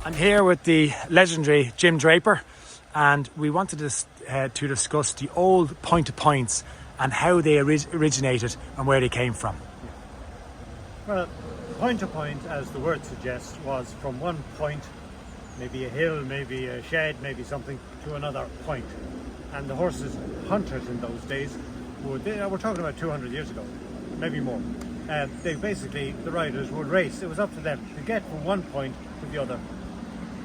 I'm here with the legendary Jim Draper, and we wanted to discuss the old point-to-points and how they originated and where they came from. Well, point-to-point, as the word suggests, was from one point, maybe a hill, maybe a shed, maybe something, to another point. And the horses hunters in those days we're talking about 200 years ago, maybe more. The riders would race. It was up to them to get from one point to the other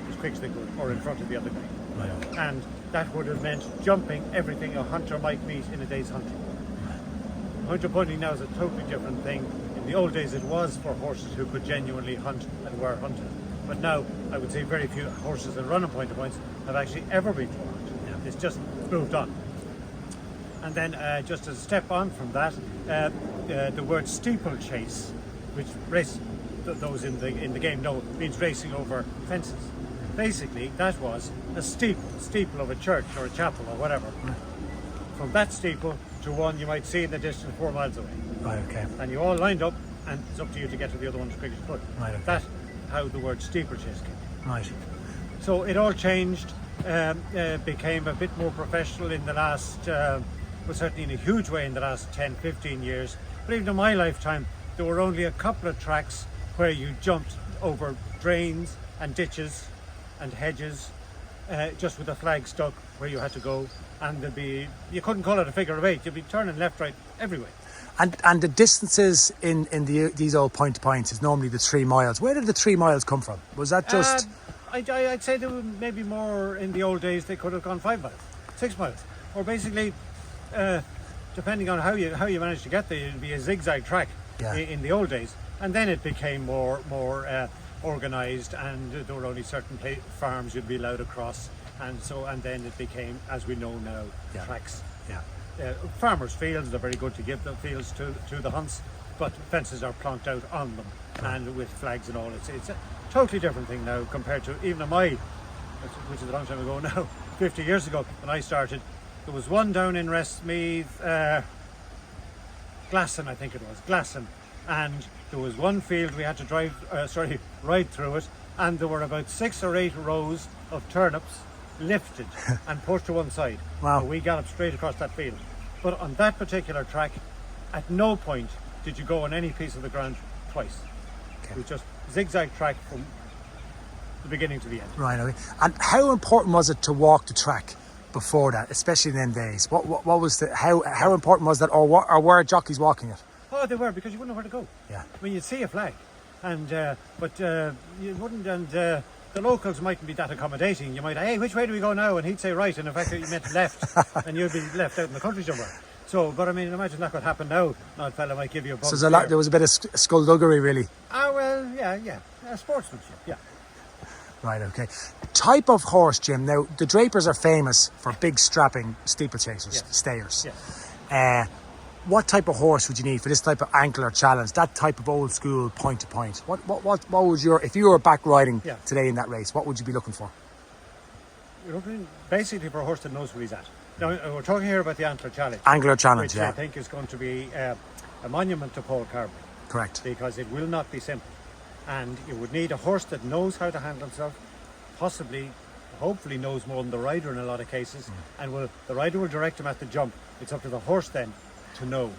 as quick as they could, or in front of the other guy. Right. And that would have meant jumping everything a hunter might meet in a day's hunting. Hunter pointing now is a totally different thing. In the old days it was for horses who could genuinely hunt and were hunted. But now I would say very few horses that run on point-to-points have actually ever been taught. Yeah. It's just moved on. And then just as a step on from that, the word steeplechase, which those in the game know means racing over fences. Basically, that was a steeple of a church or a chapel or whatever. From that steeple to one you might see in the distance 4 miles away. Right, okay. And you all lined up, and it's up to you to get to the other one as quick as you could. Right, okay. That's how the word steeplechase came. Right. So it all changed, became a bit more professional in the last, certainly in a huge way in the last 10, 15 years. But even in my lifetime, there were only a couple of tracks where you jumped over drains and ditches and hedges, just with a flag stuck where you had to go, and you couldn't call it a figure of 8. You'd be turning left, right, everywhere. And the distances in these old point-to-points is normally the 3 miles. Where did the 3 miles come from? Was that just? I'd say there were maybe more in the old days. They could have gone 5 miles, 6 miles, or basically, depending on how you managed to get there, it'd be a zigzag track. Yeah. In the old days, and then it became more organised, and there were only certain farms you'd be allowed across, and then it became, as we know now, tracks. Yeah. Farmers' fields, they're very good to give the fields to the hunts, but fences are plonked out on them, and with flags and all. It's a totally different thing now compared to even which is a long time ago now, 50 years ago when I started. There was one down in Westmeath, Glasson, I think it was, Glasson, and there was one field we had to ride through it, and there were about 6 or 8 rows of turnips lifted and pushed to one side. Wow. So we galloped straight across that field. But on that particular track, at no point did you go on any piece of the ground twice. Okay. It was just zigzag track from the beginning to the end. Right, okay. And how important was it to walk the track before that, especially in them days? What was how important was that, or were jockeys walking it? Oh, they were, because you wouldn't know where to go. Yeah. I mean, you'd see a flag, and but you wouldn't, and the locals mightn't be that accommodating. You might, hey, which way do we go now? And he'd say right, and in fact you meant left, and you'd be left out in the country somewhere. So, but I mean, imagine that could happen now. An old fella might give you a bump. So there was a bit of skullduggery, really. Well, yeah, sportsmanship, yeah. Right, okay. Type of horse, Jim. Now, the Drapers are famous for big strapping steeplechasers, stayers. Yes. What type of horse would you need for this type of Antler challenge, that type of old school point-to-point? What would if you were back riding today in that race, what would you be looking for? You're looking basically for a horse that knows where he's at. Now, we're talking here about the Antler challenge. Angler challenge, which I think is going to be a monument to Paul Carberry. Correct. Because it will not be simple. And you would need a horse that knows how to handle himself, hopefully knows more than the rider in a lot of cases, and the rider will direct him at the jump. It's up to the horse then to know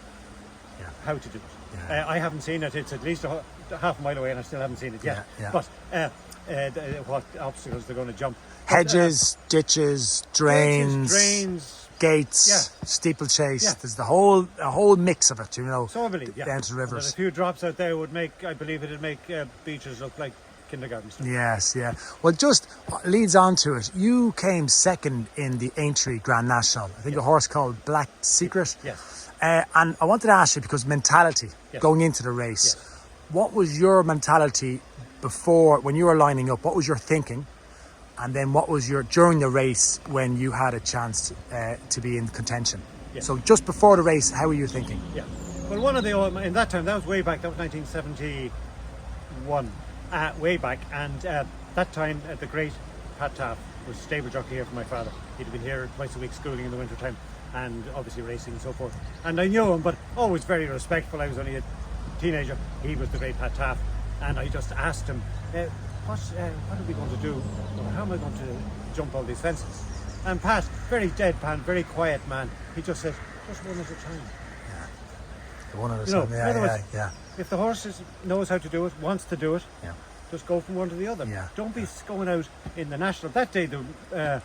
how to do it. Yeah. I haven't seen it. It's at least a half a mile away, and I still haven't seen it yet. Yeah. But what obstacles they're going to jump. Hedges, ditches, drains, gates, steeplechase. Yeah. There's a whole mix of it, you know. So I believe, down to the rivers. There's a few drops out there would make, I believe it'd make beaches look like kindergarten stuff. Yes, yeah. Well, just leads on to it. You came second in the Aintree Grand National. I think a horse called Black Secret. Yes. And I wanted to ask you, because mentality going into the race, what was your mentality before, when you were lining up? What was your thinking? And then what was during the race when you had a chance to be in contention? Yeah. So just before the race, how were you thinking? Yeah. Well, in that time, that was way back, that was 1971, way back. And that time, the great Pat Taff was stable jockey here for my father. He'd been here twice a week schooling in the winter time, and obviously racing and so forth. And I knew him, but always very respectful. I was only a teenager. He was the great Pat Taff. And I just asked him, what are we going to do? Or how am I going to jump all these fences? And Pat, very deadpan, very quiet man, he just said, just one at a time. The one at a You know, time. in other words, Yeah. if the horse knows how to do it, wants to do it, Yeah. just go from one to the other. Yeah. Don't be going out in the national. That day, there'll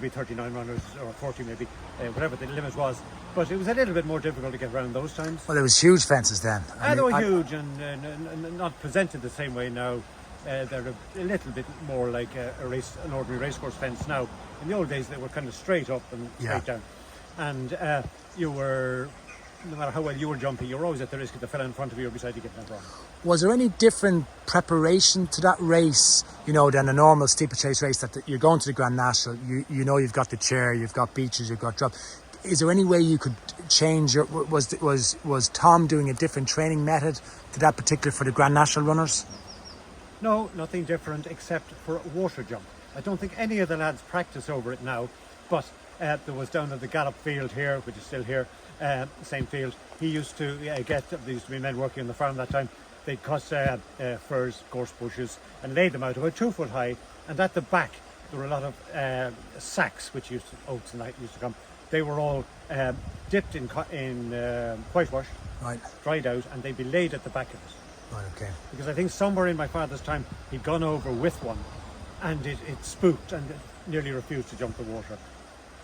be 39 runners or 40 maybe, whatever the limit was. But it was a little bit more difficult to get around those times. Well, there was huge fences then. They were huge and not presented the same way now. They're a little bit more like an ordinary racecourse fence now. In the old days, they were kind of straight up and straight down. And you were, no matter how well you were jumping, you were always at the risk of the fella in front of you or beside you getting that wrong. Was there any different preparation to that race, you know, than a normal steeplechase race that you're going to the Grand National, you know you've got the chair, you've got beaches, you've got drop. Is there any way you could change your, was Tom doing a different training method to that particular for the Grand National runners? No, nothing different except for a water jump. I don't think any of the lads practice over it now, but there was down at the Gallop field here, which is still here, the same field. He used to there used to be men working on the farm that time. They'd cut firs, gorse bushes and lay them out about 2 foot high, and at the back there were a lot of sacks, which oats and that used to come. They were all dipped in whitewash, Right. dried out, and they'd be laid at the back of it. Right, okay. Because I think somewhere in my father's time he'd gone over with one and it spooked and nearly refused to jump the water.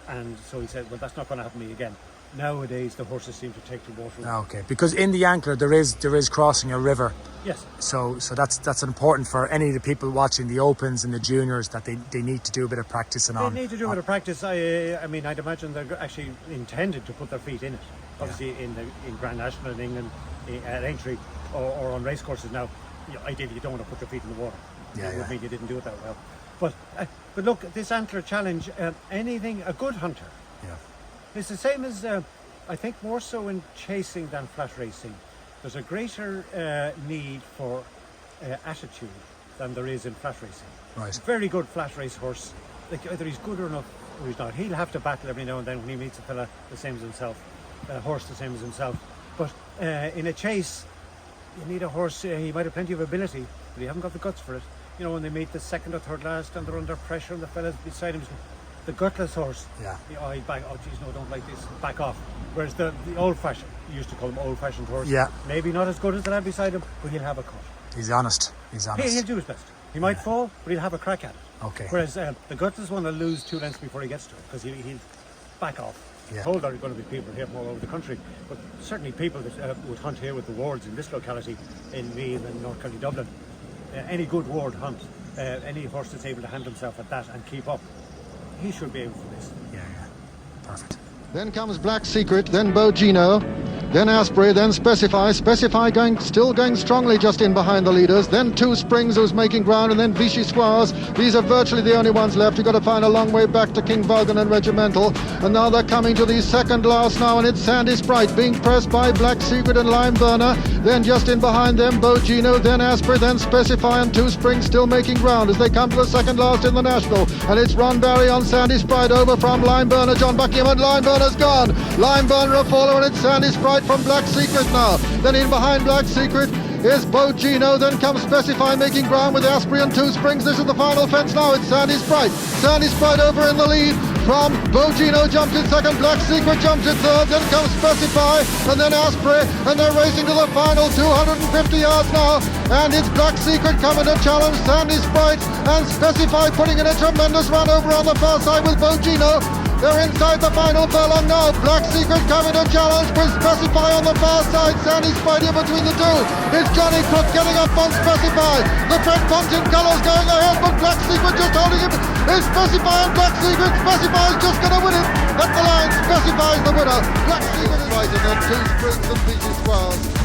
And so he said, well, that's not going to happen to me again. Nowadays the horses seem to take the water. Okay, because in the Antler there is crossing a river. Yes. So that's important for any of the people watching the Opens and the Juniors, that they need to do a bit of practicing on. They need to do a bit of practice. I mean, I'd imagine they're actually intended to put their feet in it. Obviously in Grand National in England, at Aintree or on race courses now, ideally you don't want to put your feet in the water. It would mean you didn't do it that well. But look, this Antler challenge, a good hunter. Yeah. It's the same as, I think, more so in chasing than flat racing. There's a greater need for attitude than there is in flat racing. Right. Very good flat race horse, like either he's good enough or he's not. He'll have to battle every now and then when he meets a fella the same as himself, a horse the same as himself. But in a chase, you need a horse, he might have plenty of ability, but he haven't got the guts for it. You know, when they meet the second or third last and they're under pressure and the fella's beside him, the gutless horse, he'd back, oh geez, no, don't like this, back off. Whereas the old-fashioned, you used to call him old-fashioned horse, maybe not as good as the lad beside him, but he'll have a cut. He's honest. He'll do his best. He might fall, but he'll have a crack at it. Okay. Whereas the gutless one will lose 2 lengths before he gets to it, because he'll back off. Yeah. Told there are going to be people here from all over the country, but certainly people that would hunt here with the wards in this locality, in Meath and North County Dublin. Any good ward hunt, any horse that's able to handle himself at that and keep up, he should be able for this. Yeah. Perfect. Then comes Black Secret, then Bogino, then Asprey, then Specify. Specify still going strongly just in behind the leaders. Then Two Springs, who's making ground, and then Vichy Squires. These are virtually the only ones left. You've got to find a long way back to King Vulcan and Regimental. And now they're coming to the second last now, and it's Sandy Sprite being pressed by Black Secret and Lime Burner. Then just in behind them, Bogino, then Asprey, then Specify, and Two Springs still making ground as they come to the second last in the National. And it's Ron Barry on Sandy Sprite over from Lime Burner. John Buckingham and Lime Burner's gone. Lime Burner a follower, and it's Sandy Sprite from Black Secret now. Then in behind Black Secret is Bogino, then comes Specify making ground with Asprey and Two Springs. This is the final fence now. It's Sandy Sprite. Sandy Sprite over in the lead from Bogino, jumps in second, Black Secret jumps in third, then comes Specify, and then Asprey, and they're racing to the final 250 yards now, and it's Black Secret coming to challenge Sandy Sprite, and Specify putting in a tremendous run over on the far side with Bogino. They're inside the final furlong now. Black Secret coming to challenge with Specify on the far side. Sandy Sprite here between the two. It's Johnny Crook getting up on Specify. The Fred Ponting colours going ahead, but Black Secret just holding him. It's Specify and Black Secret. Specify is just going to win it. At the line, Specify is the winner. Black Secret is right, and then Two Springs and Vichy Squires.